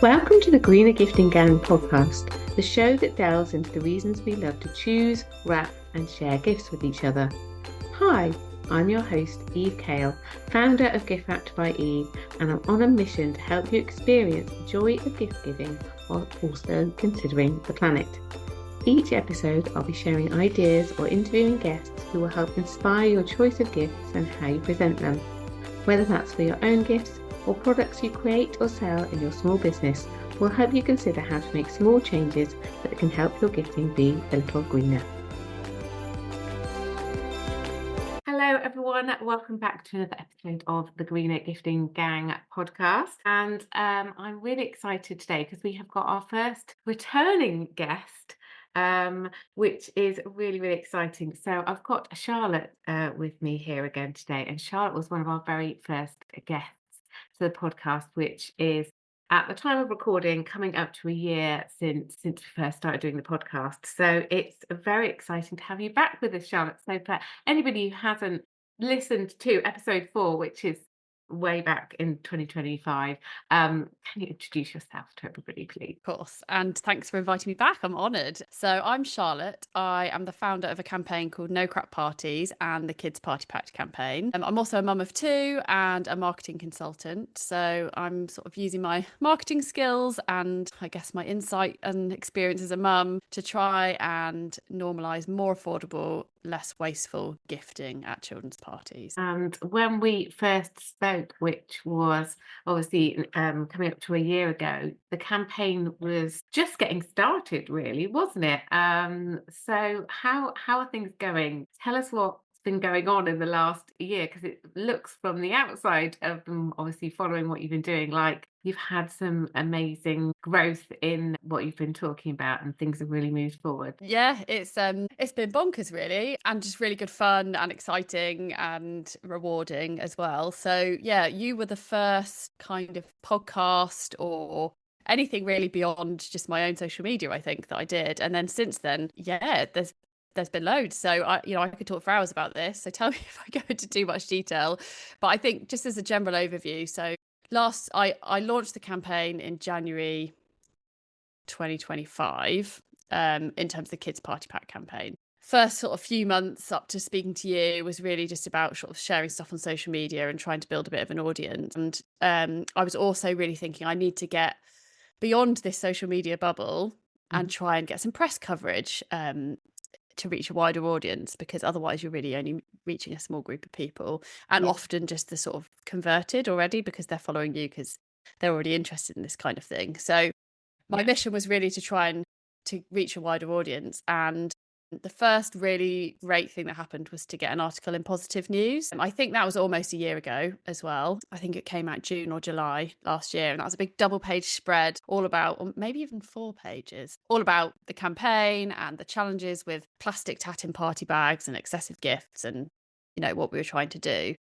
Welcome to the Greener Gifting Gang podcast, the show that delves into the reasons we love to choose, wrap, and share gifts with each other. Hi, I'm your host, Eve Kale, founder of Gift Wrapped by Eve, and I'm on a mission to help you experience the joy of gift giving while also considering the planet. Each episode, I'll be sharing ideas or interviewing guests who will help inspire your choice of gifts and how you present them. Whether that's for your own gifts or products you create or sell in your small business, we'll help you consider how to make small changes that can help your gifting be a little greener. Hello everyone, welcome back to another episode of the Greener Gifting Gang podcast. And I'm really excited today because we have got our first returning guest, which is really, really exciting. So I've got Charlotte with me here again today, and Charlotte was one of our very first guests to the podcast, which is at the time of recording coming up to a year since we first started doing the podcast. So it's very exciting to have you back with us, Charlotte. So for anybody who hasn't listened to episode 4, which is way back in 2025, can you introduce yourself to everybody, please? Of course, and thanks for inviting me back. I'm honoured. So I'm Charlotte. I am the founder of a campaign called No Crap Parties and the Kids Party Pact campaign. I'm also a mum of 2 and a marketing consultant. So I'm sort of using my marketing skills and I guess my insight and experience as a mum to try and normalise more affordable, less wasteful gifting at children's parties. And when we first spoke, which was obviously coming up to a year ago, the campaign was just getting started, really, wasn't it? So how are things going? Tell us what's been going on in the last year, because it looks from the outside of obviously following what you've been doing, like you've had some amazing growth in what you've been talking about, and things have really moved forward. Yeah, it's been bonkers really, and just really good fun and exciting and rewarding as well. So yeah, you were the first kind of podcast or anything really beyond just my own social media, I think, that I did. And then since then, yeah, there's been loads. So I could talk for hours about this. So tell me if I go into too much detail. But I think just as a general overview, so I launched the campaign in January 2025 in terms of the Kids Party Pact campaign. First sort of few months up to speaking to you was really just about sort of sharing stuff on social media and trying to build a bit of an audience. And I was also really thinking I need to get beyond this social media bubble and try and get some press coverage to reach a wider audience, because otherwise you're really only reaching a small group of people, and often just the sort of converted already because they're following you because they're already interested in this kind of thing. So my mission was really to try and to reach a wider audience. And the first really great thing that happened was to get an article in Positive News. I think that was almost a year ago as well. I think it came out June or July last year. And that was a big double-page spread all about, or maybe even 4 pages, all about the campaign and the challenges with plastic tat in party bags and excessive gifts and, what we were trying to do.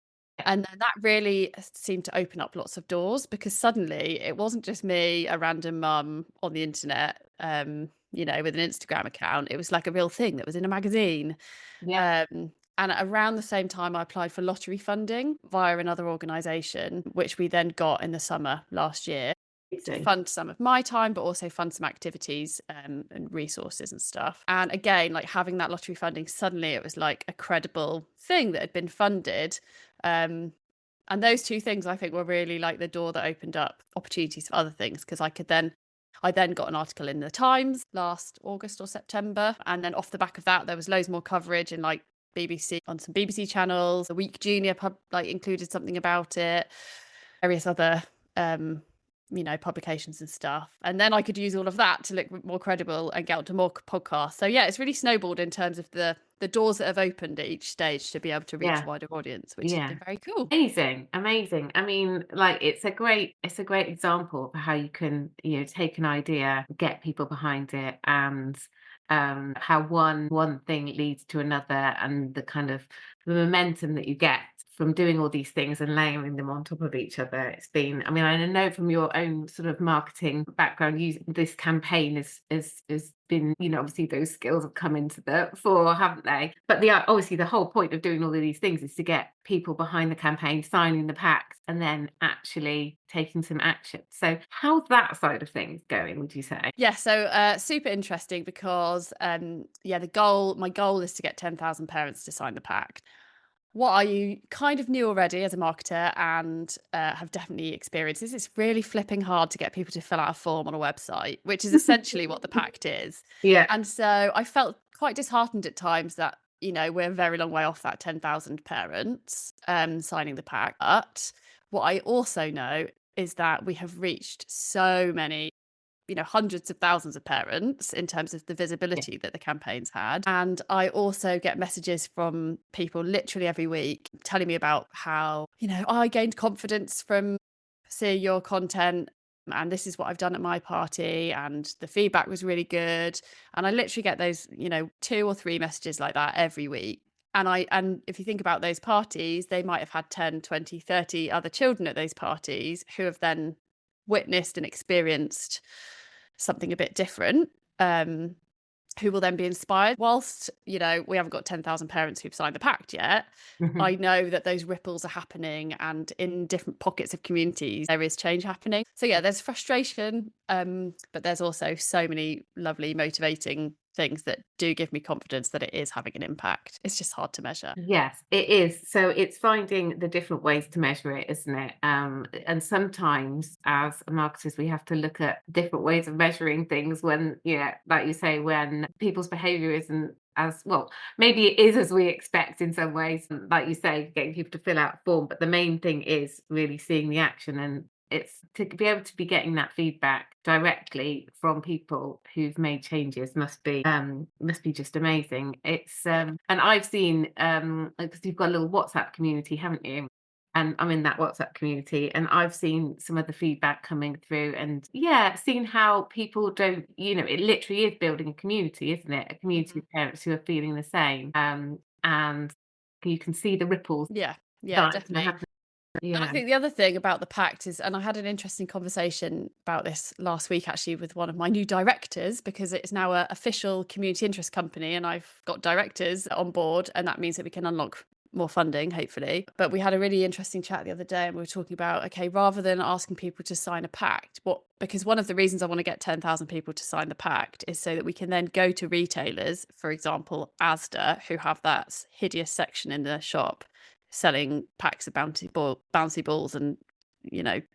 And then that really seemed to open up lots of doors, because suddenly it wasn't just me, a random mum on the internet, with an Instagram account. It was like a real thing that was in a magazine. And around the same time, I applied for lottery funding via another organisation, which we then got in the summer last year to fund some of my time, but also fund some activities and resources and stuff. And again, like having that lottery funding, suddenly it was like a credible thing that had been funded. And those 2 things, I think, were really like the door that opened up opportunities for other things, because I then got an article in the Times last August or September. And then off the back of that, there was loads more coverage in like BBC, on some BBC channels. The Week Junior included something about it, various other publications and stuff. And then I could use all of that to look more credible and get onto more podcasts. So yeah, it's really snowballed in terms of the doors that have opened at each stage to be able to reach a wider audience, which has been very cool. Amazing. I mean, like it's a great example of how you can, take an idea, get people behind it, and how one thing leads to another, and the kind of the momentum that you get from doing all these things and layering them on top of each other. It's been, I mean, I know from your own sort of marketing background, this campaign is been, obviously those skills have come into the fore, haven't they? But obviously the whole point of doing all of these things is to get people behind the campaign, signing the pacts, and then actually taking some action. So how's that side of things going, would you say? Yeah, so super interesting because my goal is to get 10,000 parents to sign the pact. What I kind of knew already as a marketer and have definitely experienced is it's really flipping hard to get people to fill out a form on a website, which is essentially what the pact is. Yeah. And so I felt quite disheartened at times that, we're a very long way off that 10,000 parents signing the pact. But what I also know is that we have reached so many, hundreds of thousands of parents in terms of the visibility that the campaign's had. And I also get messages from people literally every week telling me about how, I gained confidence from seeing your content, and this is what I've done at my party, and the feedback was really good. And I literally get those, 2 or 3 messages like that every week. And if you think about those parties, they might have had 10, 20, 30 other children at those parties who have then witnessed and experienced something a bit different, who will then be inspired. Whilst, we haven't got 10,000 parents who've signed the pact yet, I know that those ripples are happening, and in different pockets of communities, there is change happening. So yeah, there's frustration, but there's also so many lovely, motivating things that do give me confidence that it is having an impact. It's just hard to measure. Yes, it is. So it's finding the different ways to measure it, isn't it? And sometimes as marketers, we have to look at different ways of measuring things when, like you say, when people's behavior isn't as well, maybe it is as we expect in some ways, like you say, getting people to fill out a form. But the main thing is really seeing the action, and it's to be able to be getting that feedback directly from people who've made changes must be just amazing. It's and I've seen because you've got a little WhatsApp community, haven't you? And I'm in that WhatsApp community, and I've seen some of the feedback coming through, and seen how people don't, it literally is building a community, isn't it? A community of parents who are feeling the same. And you can see the ripples Yeah, that are definitely. happening. And I think the other thing about the pact is, and I had an interesting conversation about this last week actually with one of my new directors, because it's now an official community interest company and I've got directors on board, and that means that we can unlock more funding, hopefully. But we had a really interesting chat the other day, and we were talking about, okay, rather than asking people to sign a pact, because one of the reasons I want to get 10,000 people to sign the pact is so that we can then go to retailers, for example, Asda, who have that hideous section in their shop selling packs of bouncy balls and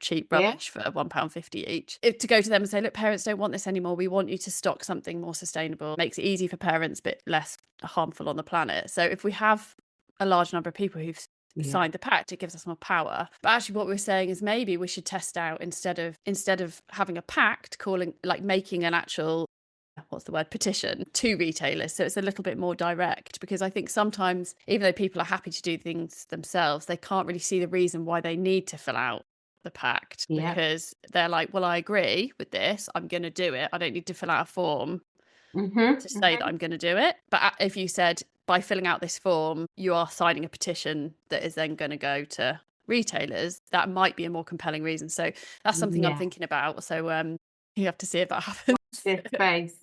cheap rubbish for £1.50 each, to go to them and say, look, parents don't want this anymore, we want you to stock something more sustainable, makes it easy for parents but less harmful on the planet. So if we have a large number of people who've signed the pact, it gives us more power. But actually what we're saying is maybe we should test out, instead of having a pact, making an actual petition to retailers, so it's a little bit more direct. Because I think sometimes, even though people are happy to do things themselves, they can't really see the reason why they need to fill out the pact, because they're like, well, I agree with this, I'm going to do it, I don't need to fill out a form to say that I'm going to do it. But if you said, by filling out this form, you are signing a petition that is then going to go to retailers, that might be a more compelling reason. So that's something I'm thinking about. So you have to see if that happens. This space.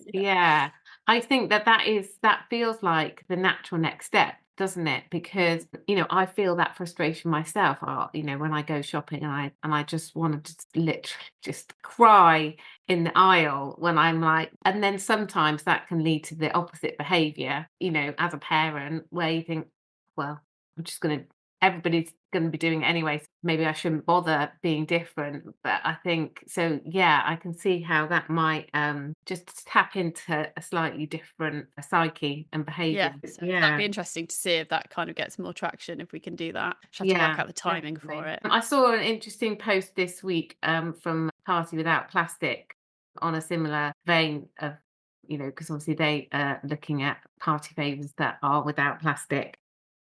I think that feels like the natural next step, doesn't it? Because I feel that frustration myself. When I go shopping, and I just want to literally just cry in the aisle when I'm like, and then sometimes that can lead to the opposite behavior, as a parent, where you think, well, I'm just going to everybody's going to be doing it anyway, so maybe I shouldn't bother being different. But I think so, I can see how that might just tap into a slightly different psyche and behavior. So that'd be interesting to see if that kind of gets more traction, if we can do that. Just have to work out the timing for it. I saw an interesting post this week from Party Without Plastic on a similar vein of, because obviously they are looking at party favours that are without plastic.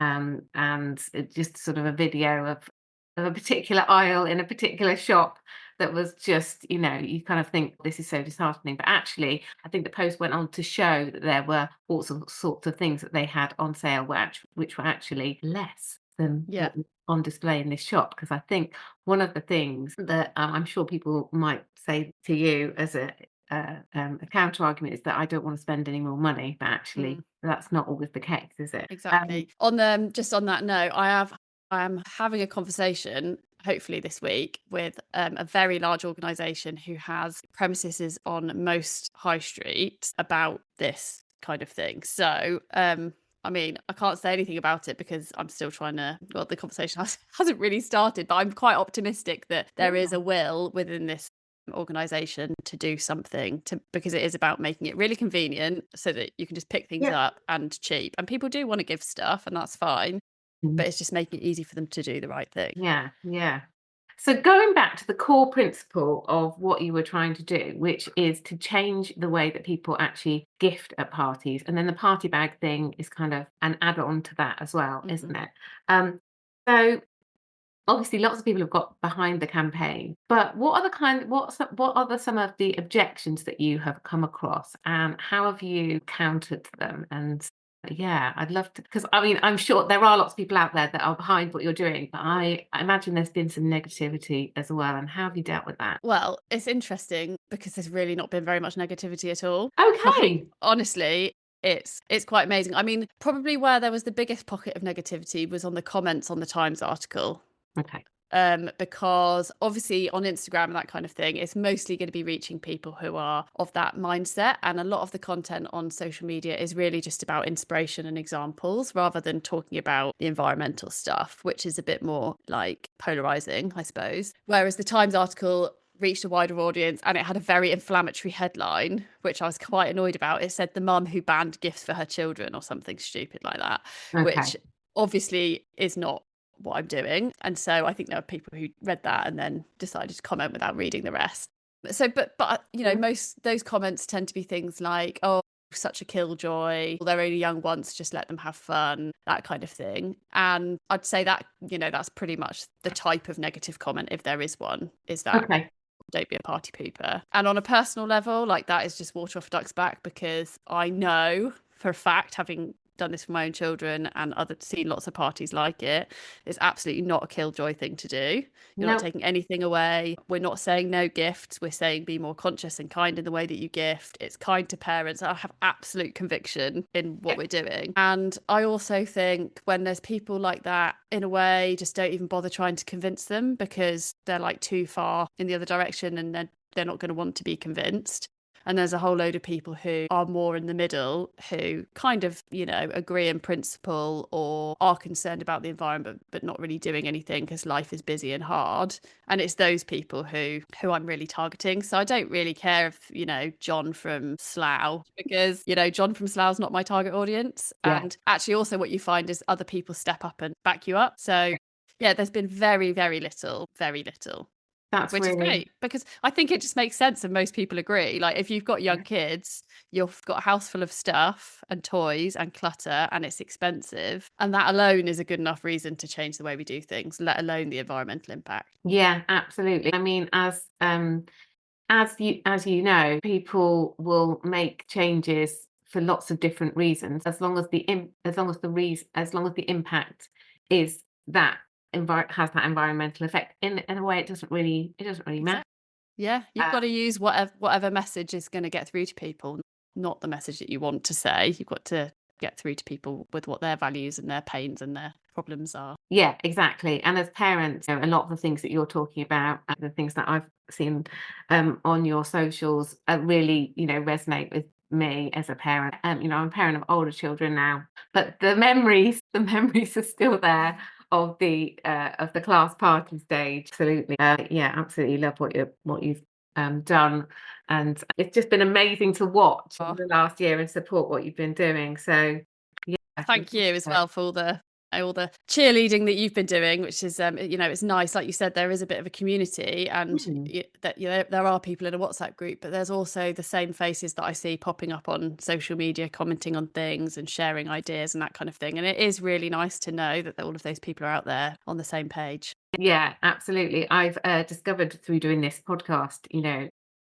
And it just sort of a video of a particular aisle in a particular shop that was just, you kind of think this is so disheartening. But actually, I think the post went on to show that there were all sorts of things that they had on sale which were actually less than Yeah. what was on display in this shop. Because I think one of the things that I'm sure people might say to you as a counter argument is that I don't want to spend any more money, but actually Mm. that's not always the case, is it? Exactly. Just on that note, I am having a conversation hopefully this week with a very large organisation who has premises on most high streets about this kind of thing. So I mean, I can't say anything about it because I'm still trying to, well, the conversation hasn't really started, but I'm quite optimistic that there is Yeah. a will within this organization to do something because it is about making it really convenient so that you can just pick things Yeah. up and cheap, and people do want to give stuff and that's fine, Mhm. but it's just making it easy for them to do the right thing. Yeah. Yeah. So going back to the core principle of what you were trying to do, which is to change the way that people actually gift at parties, and then the party bag thing is kind of an add-on to that as well, Mhm. isn't it? Um, so obviously lots of people have got behind the campaign, but what are some of the objections that you have come across, and how have you countered them? And yeah, I'd love to, because I mean, I'm sure there are lots of people out there that are behind what you're doing, but I imagine there's been some negativity as well. And how have you dealt with that? Well, it's interesting because there's really not been very much negativity at all. Like, Okay. honestly, it's quite amazing. I mean, probably where there was the biggest pocket of negativity was on the comments on the Times article. Okay. Because obviously on Instagram and that kind of thing, it's mostly going to be reaching people who are of that mindset. And a lot of the content on social media is really just about inspiration and examples rather than talking about the environmental stuff, which is a bit more like polarizing, I suppose. Whereas the Times article reached a wider audience and it had a very inflammatory headline, which I was quite annoyed about. It said the mum who banned gifts for her children or something stupid like that, Okay. which obviously is not what I'm doing. And so I think there are people who read that and then decided to comment without reading the rest. So, but you know, Mm. most those comments tend to be things like, "Oh, such a killjoy. They're only young once. Just let them have fun." That kind of thing. And I'd say that that's pretty much the type of negative comment, if there is one, is that Okay. don't be a party pooper. And on a personal level, like that is just water off a duck's back because I know for a fact, having done this for my own children and seen lots of parties like it, it's absolutely not a killjoy thing to do. You're not No. taking anything away. We're not saying no gifts. We're saying be more conscious and kind in the way that you gift. It's kind to parents. I have absolute conviction in what we're doing. And I also think when there's people like that, in a way, just don't even bother trying to convince them because they're like too far in the other direction and they're not going to want to be convinced. And there's a whole load of people who are more in the middle who kind of, agree in principle or are concerned about the environment, but not really doing anything because life is busy and hard. And it's those people who I'm really targeting. So I don't really care if, John from Slough, because, John from Slough's not my target audience. Yeah. And actually also what you find is other people step up and back you up. So yeah, there's been very, very little, That's which is really, great because I think it just makes sense and most people agree. Like if you've got young kids, you've got a house full of stuff and toys and clutter and it's expensive. And that alone is a good enough reason to change the way we do things, let alone the environmental impact. yeah, absolutely. I mean, as you know, people will make changes for lots of different reasons, as long as as long as the impact is that has that environmental effect. In a way, it doesn't really matter. Exactly. Yeah, you've Uh, got to use whatever message is going to get through to people, not the message that you want to say. You've got to get through to people with what their values and their pains and their problems are. yeah, exactly. And as parents, a lot of the things that you're talking about, and the things that I've seen on your socials, really, resonate with me as a parent. I'm a parent of older children now, but the memories are still there of the class party stage. Absolutely, yeah, absolutely love what you've done, and it's just been amazing to watch Oh, over the last year and support what you've been doing. So yeah, thank you as well for all the cheerleading that you've been doing, which is it's nice. Like you said, there is a bit of a community, and Mm. there are people in a WhatsApp group, but there's also the same faces that I see popping up on social media, commenting on things and sharing ideas and that kind of thing. And it is really nice to know that all of those people are out there on the same page. Yeah, absolutely. I've discovered through doing this podcast,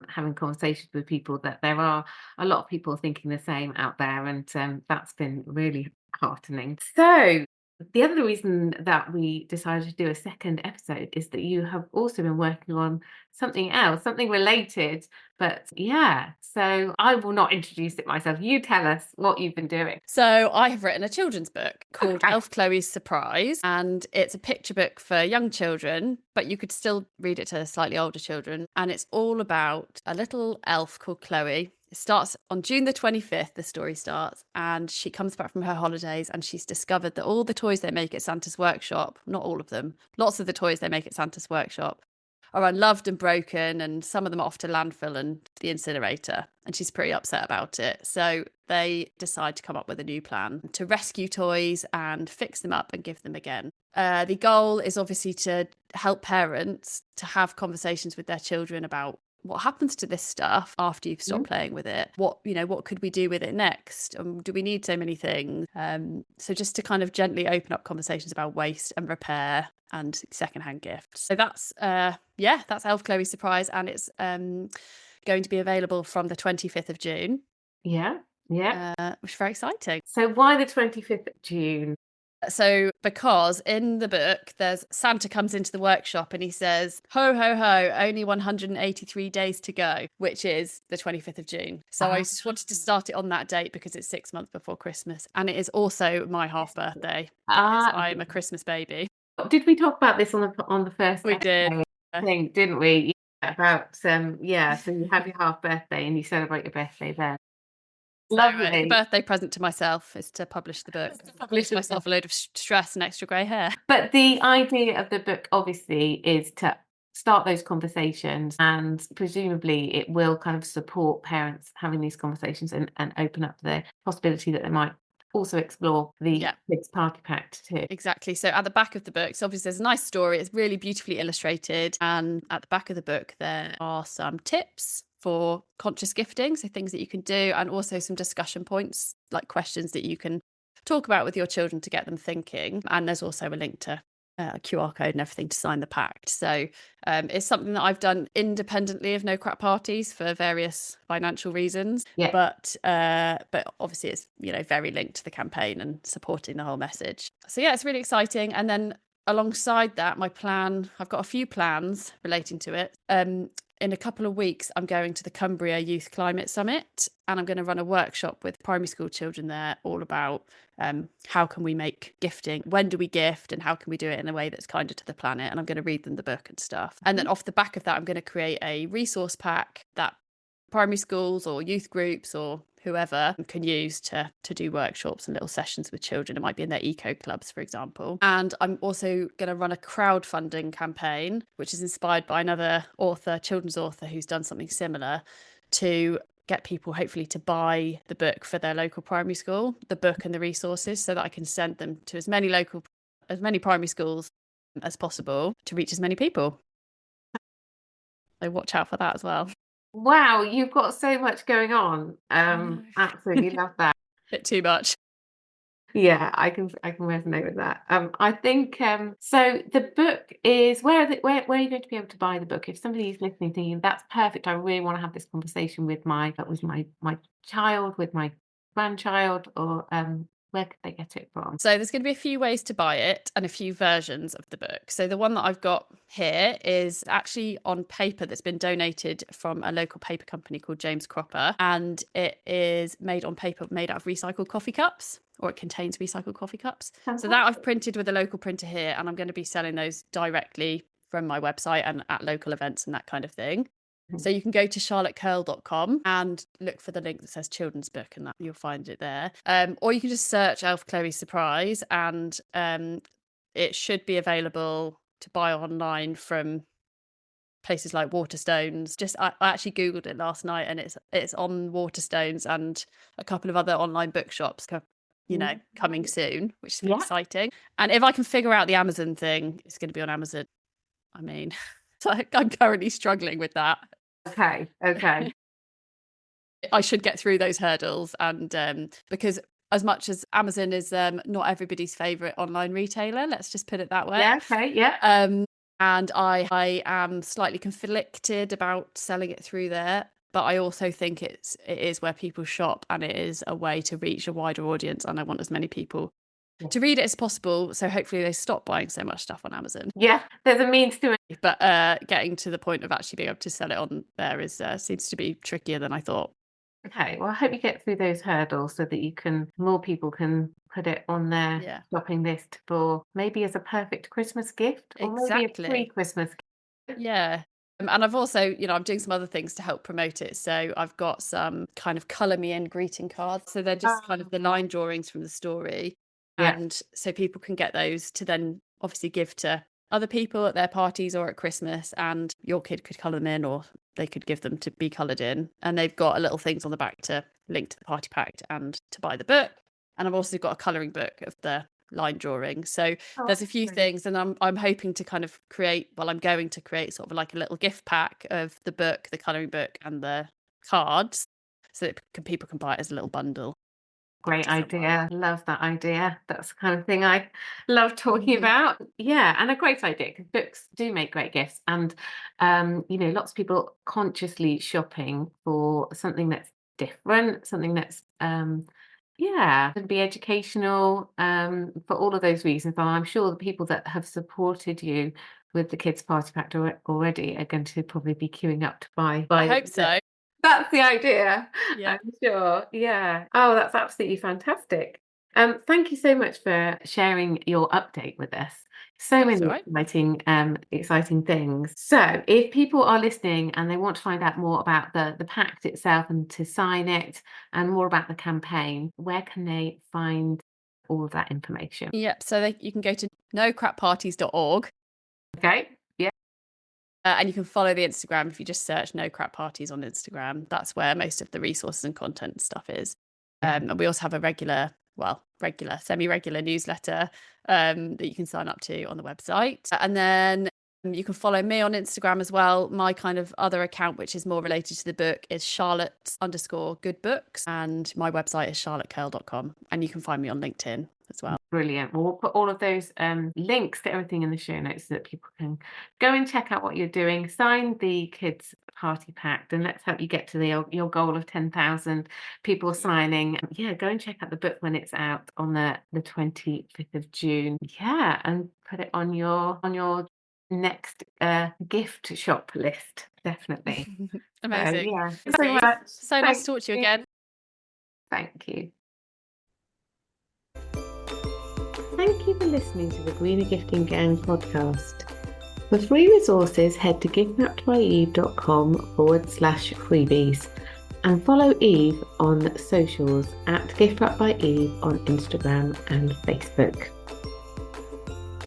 having conversations with people, that there are a lot of people thinking the same out there, and that's been really heartening. So The other reason that we decided to do a second episode is that you have also been working on something else, something related. But yeah, so I will not introduce it myself. You tell us what you've been doing. So I have written a children's book called Okay. Elf Chloe's Surprise, and it's a picture book for young children, but you could still read it to slightly older children. And it's all about a little elf called Chloe. It starts on June the 25th, the story starts, and she comes back from her holidays and she's discovered that all the toys they make at Santa's workshop, not all of them, lots of the toys they make at Santa's workshop are unloved and broken, and some of them are off to landfill and the incinerator. And she's pretty upset about it. So they decide to come up with a new plan to rescue toys and fix them up and give them again. The goal is obviously to help parents to have conversations with their children about what happens to this stuff after you've stopped playing with it. What could we do with it next? Do we need so many things? So just to kind of gently open up conversations about waste and repair and secondhand gifts. So that's that's Elf Chloe's Surprise, and it's going to be available from the 25th of June. Yeah. Yeah. Which is very exciting. So why the 25th of June? So because in the book there's Santa comes into the workshop and he says, ho ho ho, only 183 days to go, which is the 25th of June. So I just wanted to start it on that date because it's 6 months before Christmas, and it is also my half birthday. I'm a Christmas baby. Did we talk about this on the first We did. thing, didn't we? Yeah, about so you have your half birthday and you celebrate your birthday then. Lovely. The birthday present to myself is to publish the book. To publish myself a load of stress and extra grey hair. But the idea of the book obviously is to start those conversations, and presumably it will kind of support parents having these conversations and open up the possibility that they might also explore the Kids Party Pact too. Exactly. So at the back of the book, so obviously there's a nice story. It's really beautifully illustrated. And at the back of the book, there are some tips for conscious gifting, so things that you can do, and also some discussion points, like questions that you can talk about with your children to get them thinking. And there's also a link to a QR code and everything to sign the pact. So it's something that I've done independently of No Crap Parties for various financial reasons. Yeah. But obviously it's very linked to the campaign and supporting the whole message. So yeah, it's really exciting. And then alongside that, my plan, I've got a few plans relating to it. In a couple of weeks, I'm going to the Cumbria Youth Climate Summit, and I'm going to run a workshop with primary school children there all about how can we make gifting, when do we gift, and how can we do it in a way that's kinder to the planet. And I'm going to read them the book and stuff. And then off the back of that, I'm going to create a resource pack that primary schools or youth groups or whoever can use to do workshops and little sessions with children. It might be in their eco clubs, for example. And I'm also going to run a crowdfunding campaign, which is inspired by another author, children's author, who's done something similar, to get people hopefully to buy the book for their local primary school, the book and the resources, so that I can send them to as many primary schools as possible to reach as many people. So watch out for that as well. Wow, you've got so much going on. Absolutely love that. Bit too much. Yeah, I can resonate with that. I think so the book is where are you going to be able to buy the book? If somebody is listening thinking that's perfect, I really want to have this conversation with my child, with my grandchild, or where could they get it from? So there's going to be a few ways to buy it and a few versions of the book. So the one that I've got here is actually on paper that's been donated from a local paper company called James Cropper, and it is made on paper made out of recycled coffee cups, or it contains recycled coffee cups. So that I've printed with a local printer here, and I'm going to be selling those directly from my website and at local events and that kind of thing. So you can go to charlottecurl.com and look for the link that says children's book, and that you'll find it there. Or you can just search Elf Chloe's Surprise, and it should be available to buy online from places like Waterstones. I actually googled it last night, and it's on Waterstones and a couple of other online bookshops coming soon, which is exciting. And if I can figure out the Amazon thing, it's going to be on Amazon. I mean, so I'm currently struggling with that. Okay. I should get through those hurdles, and because as much as Amazon is not everybody's favorite online retailer, let's just put it that way. Yeah. Okay. Yeah. And I am slightly conflicted about selling it through there, but I also think it is where people shop, and it is a way to reach a wider audience, and I want as many people to read it as possible. So hopefully they stop buying so much stuff on Amazon. Yeah, there's a means to it. But getting to the point of actually being able to sell it on there is seems to be trickier than I thought. Okay, well, I hope you get through those hurdles so that more people can put it on their shopping list for maybe as a perfect Christmas gift or maybe a pre-Christmas gift. Yeah. And I've also, I'm doing some other things to help promote it. So I've got some kind of colour me in greeting cards. So they're just kind of the line drawings from the story. Yeah. And so people can get those to then obviously give to other people at their parties or at Christmas, and your kid could colour them in or they could give them to be coloured in. And they've got little things on the back to link to the Party Pact and to buy the book. And I've also got a colouring book of the line drawing. So there's a few things, and I'm hoping to kind of I'm going to create sort of like a little gift pack of the book, the colouring book and the cards, so that people can buy it as a little bundle. Great idea. Love that idea. That's the kind of thing I love talking about. Yeah, and a great idea because books do make great gifts. And, lots of people consciously shopping for something that's different, something that's, can be educational for all of those reasons. And I'm sure the people that have supported you with the Kids Party Pact already are going to probably be queuing up to buy. I hope so. That's the idea. Yeah. I'm sure. Yeah. Oh, that's absolutely fantastic. Thank you so much for sharing your update with us. So many exciting things. So if people are listening and they want to find out more about the pact itself and to sign it and more about the campaign, where can they find all of that information? Yep. So you can go to nocrapparties.org. Okay. Yeah. And you can follow the Instagram if you just search No Crap Parties on Instagram. That's where most of the resources and content stuff is. And we also have a semi-regular newsletter that you can sign up to on the website. And then you can follow me on Instagram as well. My kind of other account, which is more related to the book, is Charlotte_goodbooks. And my website is charlottecurl.com. And you can find me on LinkedIn as well. Brilliant. Well, we'll put all of those links to everything in the show notes so that people can go and check out what you're doing, sign the Kids Party Pact, and let's help you get to your goal of 10,000 people signing. Yeah, go and check out the book when it's out on the 25th of June. Yeah, and put it on your next gift shop list. Definitely. Amazing. So nice to talk to you again. Thank you. Thank you for listening to the Greener Gifting Gang podcast. For free resources, head to giftwrappedbyeve.com/freebies and follow Eve on socials at giftwrappedbyeve on Instagram and Facebook.